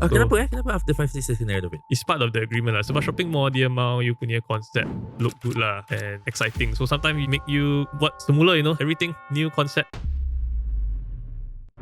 So, kenapa after 5-6 years kena renovate? It's part of the agreement lah. Sebab shopping mall dia mau you punya concept look good lah and exciting. So sometimes we make you buat semula, everything new concept.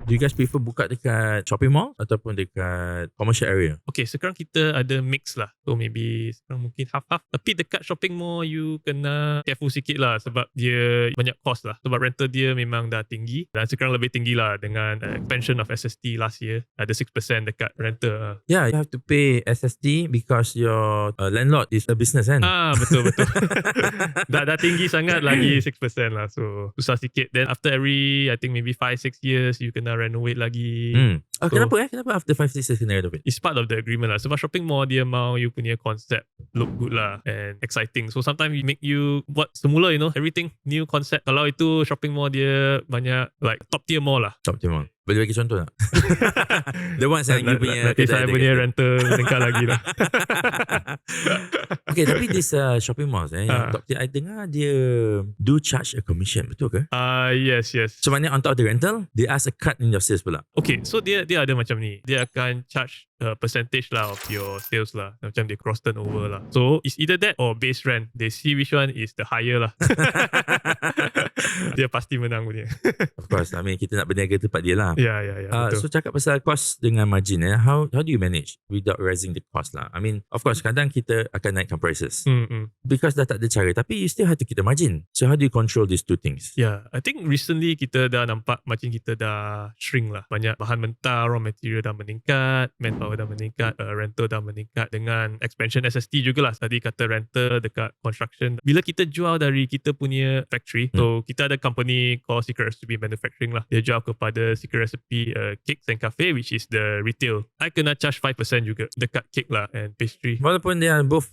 Do you guys prefer buka dekat shopping mall ataupun dekat commercial area? Okay, sekarang kita ada mix lah. So maybe sekarang mungkin half-half. Tapi dekat shopping mall you kena careful sikit lah sebab dia banyak cost lah. Sebab rental dia memang dah tinggi dan sekarang lebih tinggi lah dengan expansion of SST last year. Ada 6% dekat rental. Yeah, you have to pay SST because your landlord is a business kan? Betul. dah tinggi sangat lagi 6% lah. So susah sikit. Then after I think maybe 5-6 years you kena renovate lagi. Kenapa after 5-6 years kena renovate? It's part of the agreement lah. Sebab shopping mall dia mau you punya concept look good lah and exciting. So sometimes we make you buat semula, everything new concept. Kalau itu shopping mall dia banyak like top tier mall lah. Top tier mall. Boleh bagi contoh tak? The ones yang you punya nanti saya punya rental meningkat lagi lah. Okay, tapi this shopping malls yang top tier, I dengar dia do charge a commission, betul ke? Yes. So maknanya on top of the rental, they ask a cut in your sales pula. Okay, so dia ada macam ni. Dia akan charge percentage lah of your sales lah. Macam dia cross turnover lah. So it's either that or base rent. They see which one is the higher lah. Dia pasti menang punya. Of course, I mean kita nak berniaga tempat dia lah. Ya. So cakap pasal cost dengan margin, how do you manage without raising the cost lah? I mean, of course kadang kita akan naikkan prices because dah tak ada cara, tapi you still have to keep the margin. So how do you control these two things? Yeah, I think recently kita dah nampak margin kita dah shrink lah. Banyak bahan mentah, raw material dah meningkat, manpower dah meningkat, rental dah meningkat dengan expansion SST jugalah. Tadi kata rental dekat construction. Bila kita jual dari kita punya factory, so kita ada company called Secret Recipe Manufacturing lah. Dia jual kepada Secret Recipe Cakes and Cafe, which is the retail. I kena charge 5% juga dekat cake lah and pastry. Walaupun they are both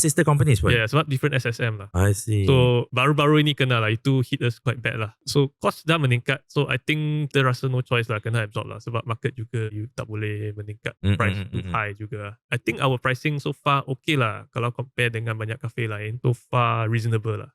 sister companies pun. Yeah, sebab different SSM lah. I see. So baru-baru ini kena lah. Itu hit us quite bad lah. So cost dah meningkat. So I think kita rasa no choice lah, kena absorb lah. Sebab market juga you tak boleh meningkat price too high juga. I think our pricing so far okay lah. Kalau compare dengan banyak cafe lain, so far reasonable lah.